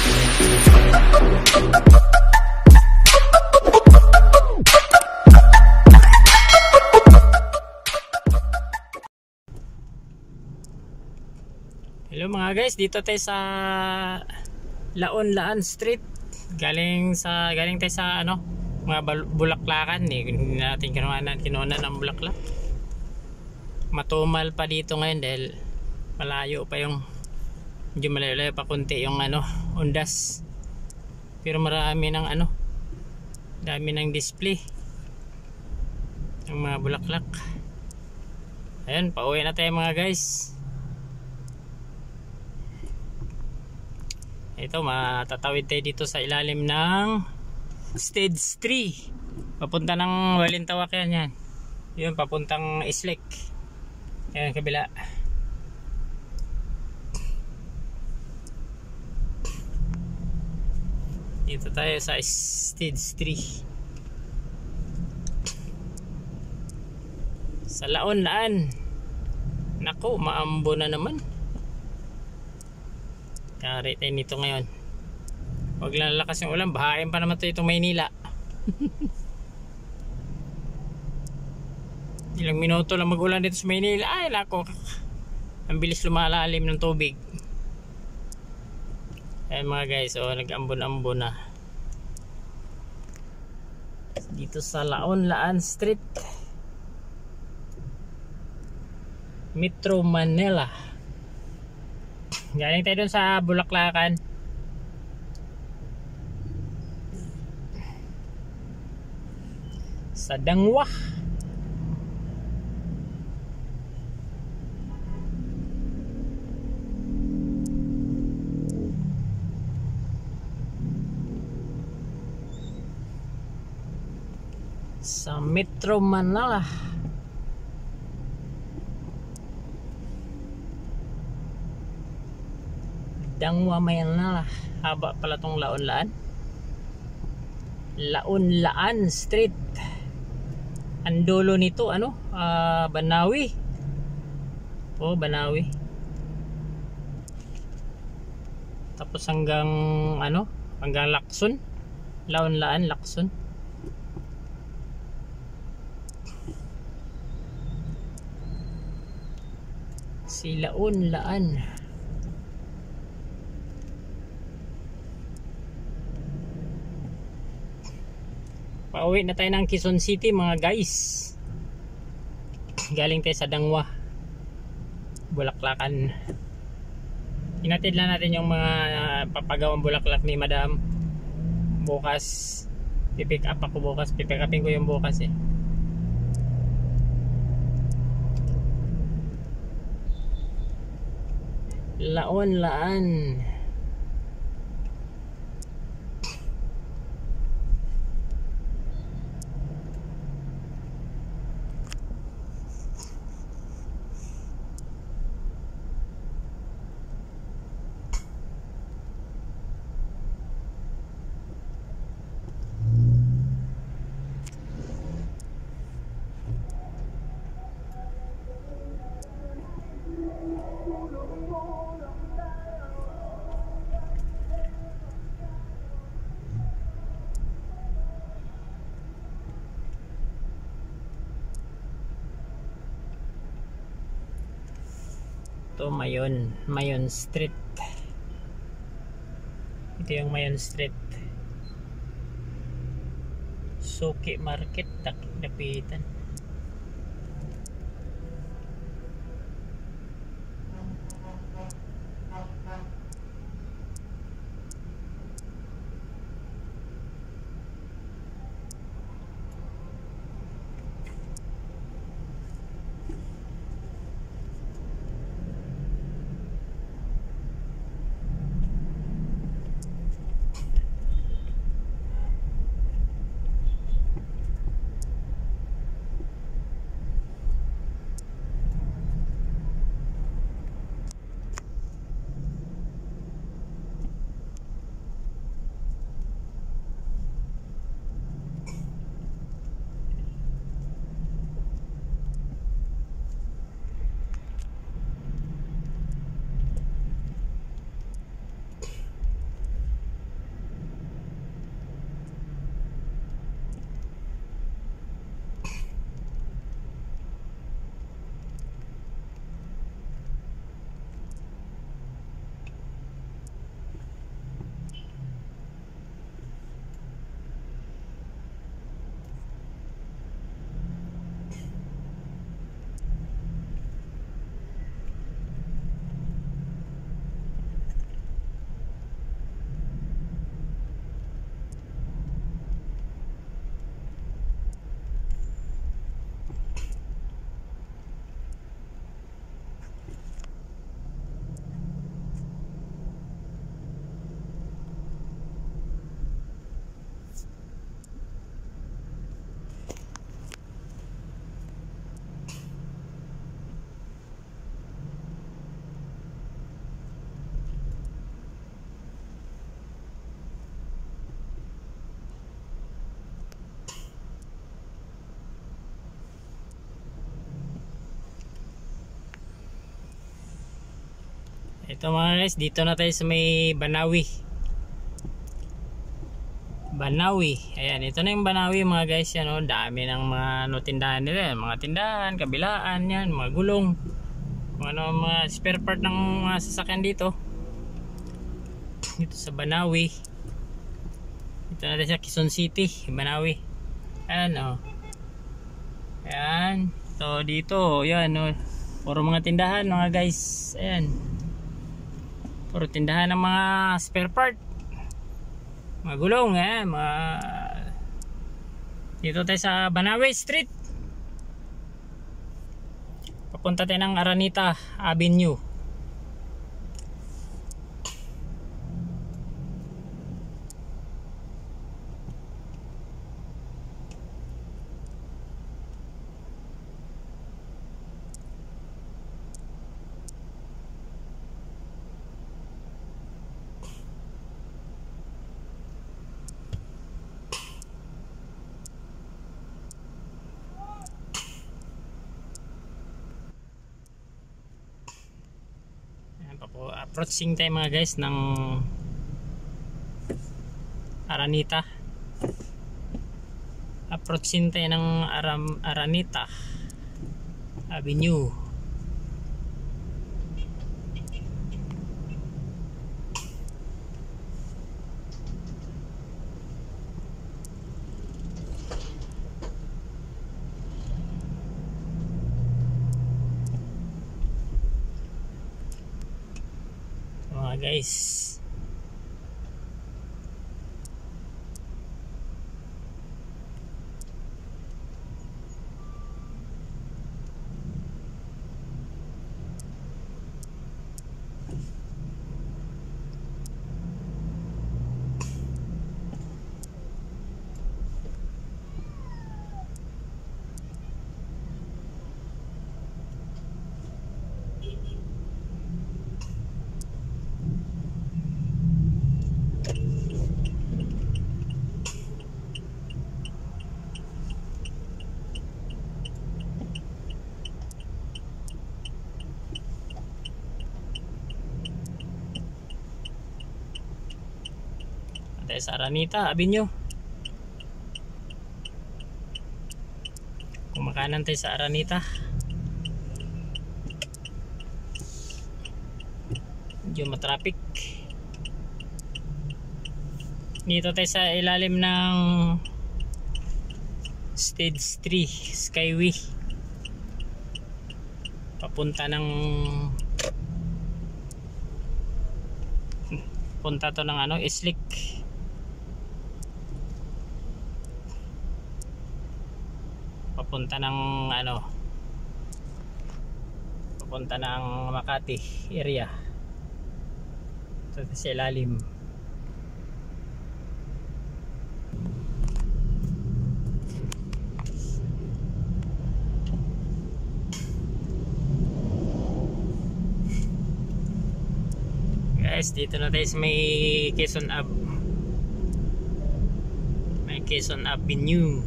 Hello mga guys, dito tayo sa Laon Street. Galing tayo sa mga bulaklakan eh. Hindi natin kinuha ng bulaklak. Matumal pa dito ngayon dahil malayo pa yung medyo malayo pa konti yung undas. Pero marami ng dami ng display ng mga bulaklak. Ayun, pauwi na tayo mga guys. Ito, matatawid tayo dito sa ilalim ng stage 3 papunta ng Walintawak yan. Yun, papuntang Islek. Yan, kabila. Dito tayo sa stage 3 sa Laon. Naku, maambo na naman. Kari tayo nito ngayon. Huwag lang lakas yung ulan, bahain pa naman ito itong Maynila. Ilang minuto lang mag-ulan dito sa Maynila. Ay nako, ang bilis lumalalim ng tubig. Ayan mga guys, nag-ambon-ambon na dito sa Laon Street, Metro Manila. Galing tayo dun sa bulaklakan. Sa Dangwa. Sa Metro Manila. Dangwa Manila. Haba pala tong Laon Street. Ang dulo nito Banawi. Banawi. Tapos hanggang hanggang Lacson. Laon Lacson. Si Laon. Pauwi na tayo ng Quezon City mga guys. Galing tayo sa Dangwa, bulaklakan. Hinatid lang natin yung mga papagawang bulaklak ni Madam. Bukas pipick up ako bukas. Pipick upin ko yung bukas eh. Laon. Ito Mayon Street. Ito yung Mayon Street. Suki Market, dapitan. Ito mga guys, dito na tayo sa may Banawi. Banawi. Ayan, ito na yung Banawi mga guys. Yan o, dami ng mga tindahan nila. Mga tindahan, kabilaan, yan, mga gulong. Mga spare part ng mga sasakyan dito. Dito sa Banawi. Dito na tayo sa Quezon City, Banawi. Ayan o. Ayan. So dito, yan o. Puro mga tindahan mga guys. Ayan. Puro tindahan ng mga spare part. Mga gulong dito tayo sa Banawi Street. Papunta tayo ng Araneta Avenue. Approaching tayo mga guys ng Araneta. Approaching tayo ng Araneta Avenue. Guys, tayo sa Araneta Avenue. Kumakanan tayo sa Araneta. Medyo matraffic. Dito tayo sa ilalim ng Stage 3 Skyway. Papunta ng punta to ng Islik. Papunta ng papunta ng Makati area. Ito sa ilalim. Guys, dito na tayo sa may Quezon Ave. May Quezon Avenue.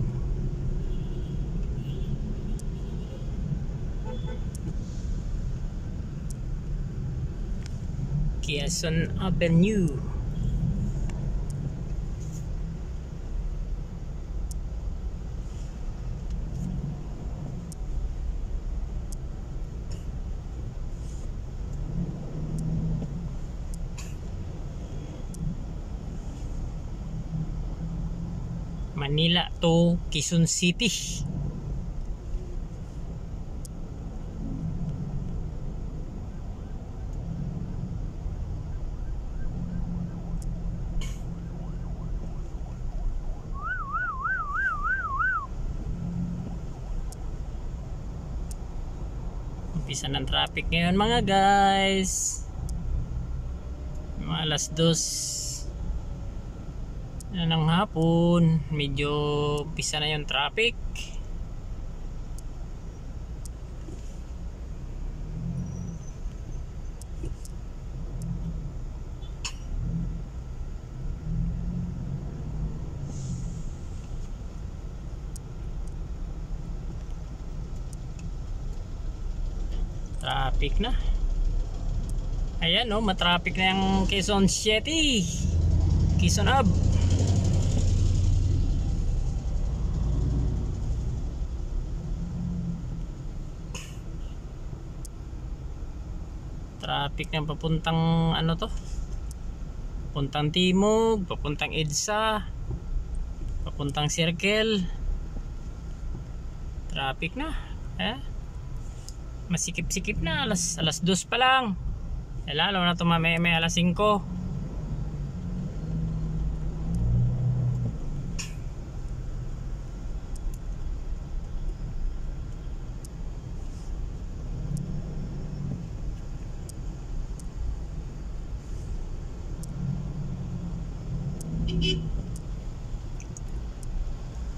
Quezon Avenue. Manila to Quezon City. Umpisa ng traffic ngayon mga guys. Mga alas 2 na ng hapon. Medyo umpisa na yung traffic. Traffic na. Ayan oh, matraffic na yung Quezon City, Quezon Ab. Traffic na papuntang ano to, papuntang Timog, papuntang EDSA, papuntang Circle. Traffic na masikip-sikip na, alas 2 pa lang. Lalo na ito mamaya may alas 5.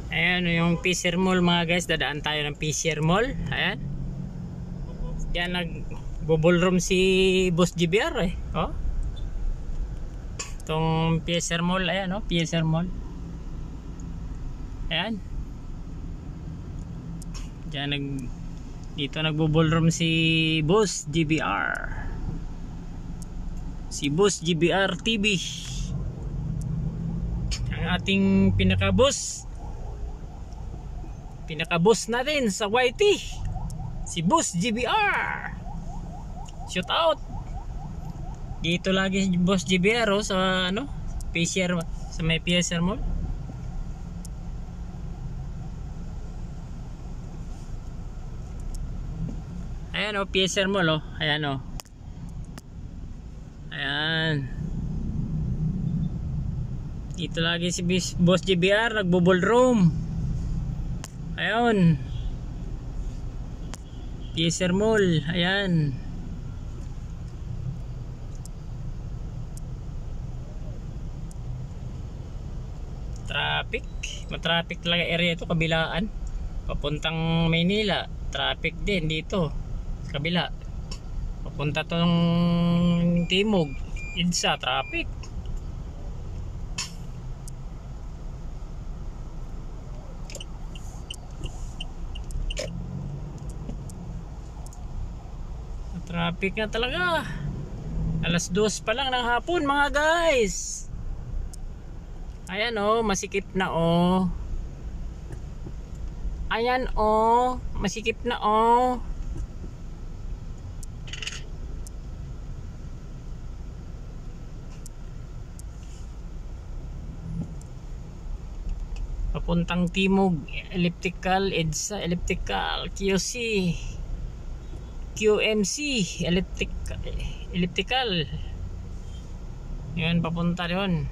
Ayan yung Fisher Mall mga guys, dadaan tayo ng Fisher Mall. Ayan, diyan nag-ballroom si Boss GBR oh. Itong Fisher Mall, ayan oh, Fisher Mall. Ayan, diyan dito nagbo-ballroom si Boss GBR, si Boss GBR TV, ang ating pinaka-boss natin sa YT, si Boss GBR. Shout out dito lagi si Boss GBR oh, sa ano, Fisher, sa may Fisher Mall. Ayan oh, Fisher Mall oh, ayan oh, ayan. Dito lagi si Boss GBR nagbo-ballroom. Ayun, Fisher Mall, ayan. Traffic, matraffic talaga area ito, kabilaan. Papuntang Maynila, traffic din dito sa kabila. Papunta tong Timog, EDSA, traffic. Traffic na talaga. Alas 2 pa lang ng hapon mga guys. Ayan oh, masikip na oh. Ayan oh, masikip na oh. Papuntang Timog, elliptical, EDSA, elliptical, QC, QMC, elliptical. Yan, papunta doon.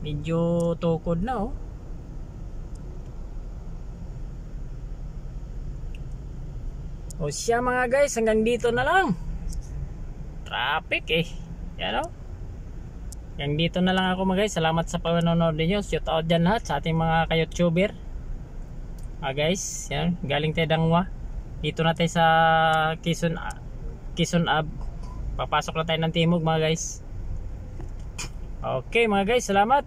Medyo tukod na oh. O siya mga guys, hanggang dito na lang. Traffic yan oh. Hanggang dito na lang ako mga guys. Salamat sa panonood niyo. Shout out dyan lahat sa ating mga ka-YouTuber. Guys, yan, galing tayo Dangwa. Dito na tayo sa Quezon Ab. Papasok na tayo ng Timog mga guys. Okay mga guys, salamat.